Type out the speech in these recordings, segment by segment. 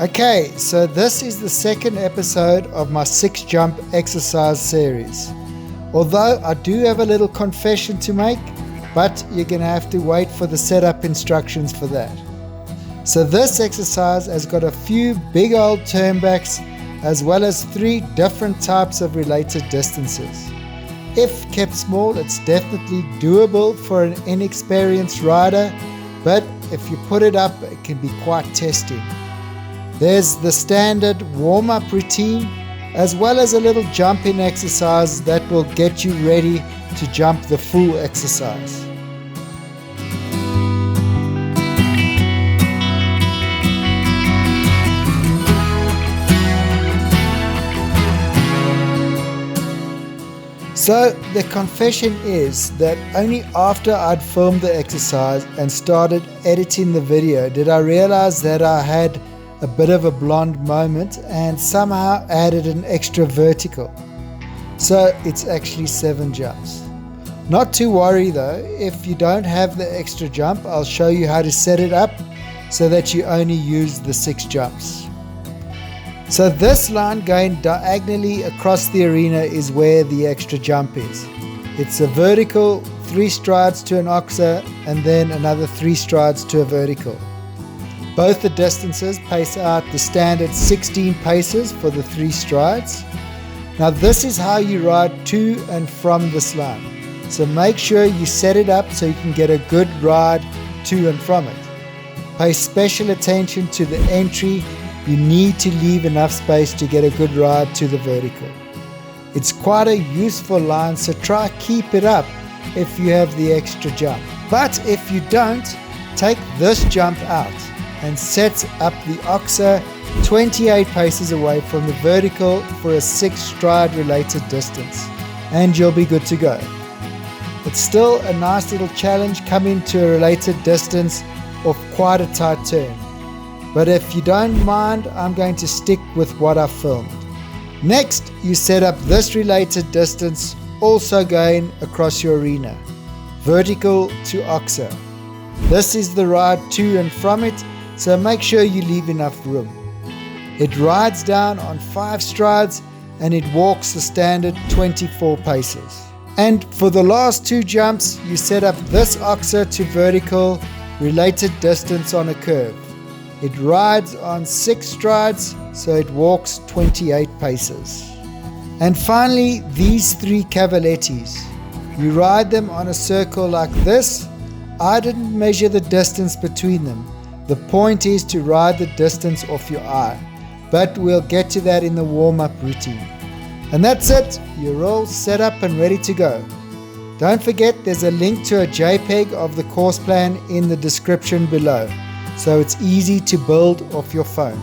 Okay, so this is the second episode of my 6 jump exercise series. Although I do have a little confession to make, but you're going to have to wait for the setup instructions for that. So this exercise has got a few big old turnbacks as well as 3 different types of related distances. If kept small, it's definitely doable for an inexperienced rider, but if you put it up, it can be quite testing. There's the standard warm-up routine, as well as a little jumping exercise that will get you ready to jump the full exercise. So the confession is that only after I'd filmed the exercise and started editing the video did I realize that I had a bit of a blonde moment and somehow added an extra vertical. So it's actually 7 jumps. Not to worry though, if you don't have the extra jump, I'll show you how to set it up so that you only use the 6 jumps. So this line going diagonally across the arena is where the extra jump is. It's a vertical, 3 strides to an oxer and then another 3 strides to a vertical. Both the distances pace out the standard 16 paces for the 3 strides. Now this is how you ride to and from this line. So make sure you set it up so you can get a good ride to and from it. Pay special attention to the entry. You need to leave enough space to get a good ride to the vertical. It's quite a useful line, so try keep it up if you have the extra jump. But if you don't, take this jump out and set up the oxer 28 paces away from the vertical for a 6 stride related distance, and you'll be good to go. It's still a nice little challenge coming to a related distance of quite a tight turn. But if you don't mind, I'm going to stick with what I filmed. Next, you set up this related distance, also going across your arena, vertical to oxer. This is the ride to and from it, so make sure you leave enough room. It rides down on 5 strides and it walks the standard 24 paces. And for the last 2 jumps, you set up this oxer to vertical related distance on a curve. It rides on 6 strides, so it walks 28 paces. And finally, these 3 cavalettis. You ride them on a circle like this. I didn't measure the distance between them. The point is to ride the distance off your eye, but we'll get to that in the warm-up routine. And that's it, you're all set up and ready to go. Don't forget there's a link to a JPEG of the course plan in the description below, so it's easy to build off your phone.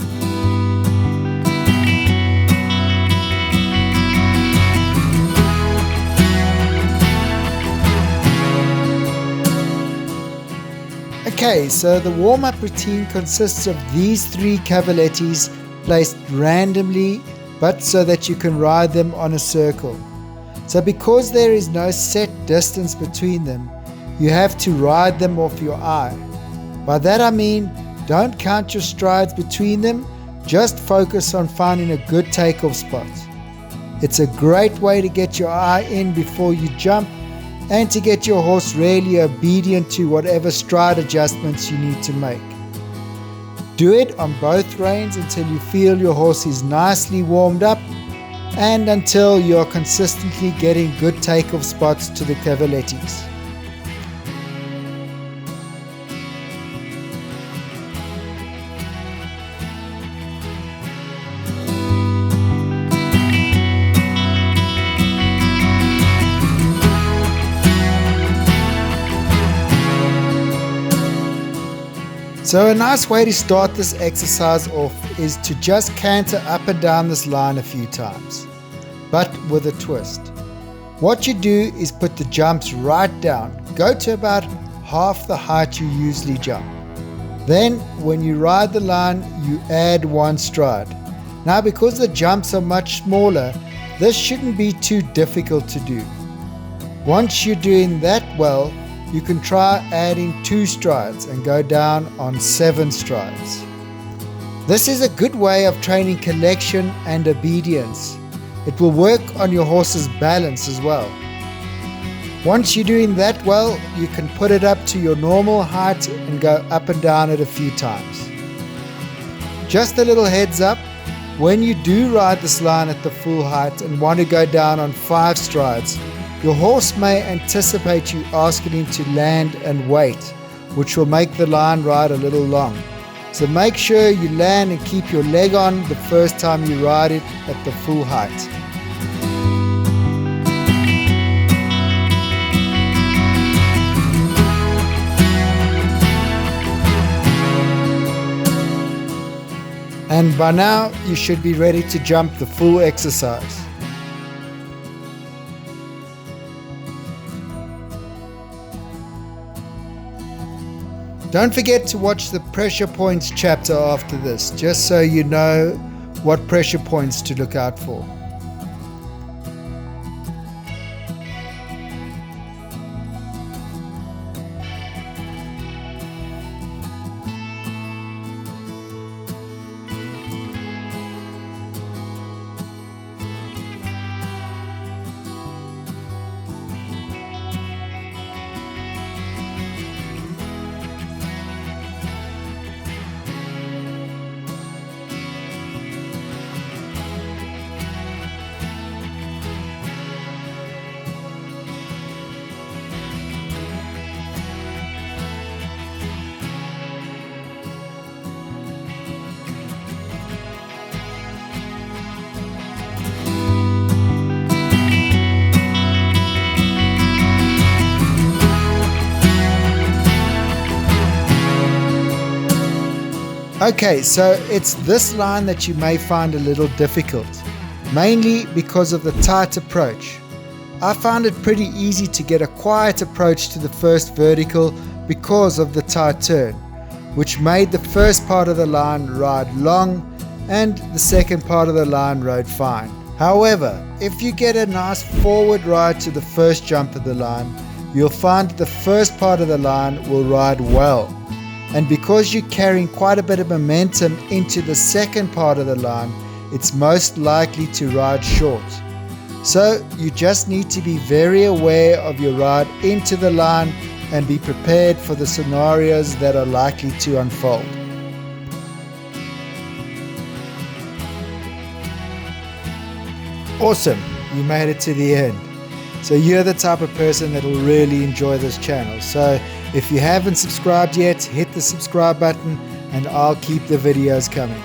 Okay, so the warm-up routine consists of these 3 cavalettis placed randomly, but so that you can ride them on a circle. So because there is no set distance between them, you have to ride them off your eye. By that I mean, don't count your strides between them, just focus on finding a good takeoff spot. It's a great way to get your eye in before you jump and to get your horse really obedient to whatever stride adjustments you need to make. Do it on both reins until you feel your horse is nicely warmed up and until you're consistently getting good takeoff spots to the cavalettis. So a nice way to start this exercise off is to just canter up and down this line a few times, but with a twist. What you do is put the jumps right down, go to about half the height you usually jump. Then when you ride the line, you add 1 stride. Now because the jumps are much smaller, this shouldn't be too difficult to do. Once you're doing that well, you can try adding 2 strides and go down on 7 strides. This is a good way of training collection and obedience. It will work on your horse's balance as well. Once you're doing that well, you can put it up to your normal height and go up and down it a few times. Just a little heads up, when you do ride this line at the full height and want to go down on 5 strides, your horse may anticipate you asking him to land and wait, which will make the line ride a little long. So make sure you land and keep your leg on the first time you ride it at the full height. And by now, you should be ready to jump the full exercise. Don't forget to watch the pressure points chapter after this, just so you know what pressure points to look out for. Okay, so it's this line that you may find a little difficult, mainly because of the tight approach. I found it pretty easy to get a quiet approach to the first vertical because of the tight turn, which made the first part of the line ride long and the second part of the line rode fine. However, if you get a nice forward ride to the first jump of the line, you'll find the first part of the line will ride well. And because you're carrying quite a bit of momentum into the second part of the line, it's most likely to ride short. So you just need to be very aware of your ride into the line and be prepared for the scenarios that are likely to unfold. Awesome, you made it to the end. So you're the type of person that will really enjoy this channel. So if you haven't subscribed yet, hit the subscribe button and I'll keep the videos coming.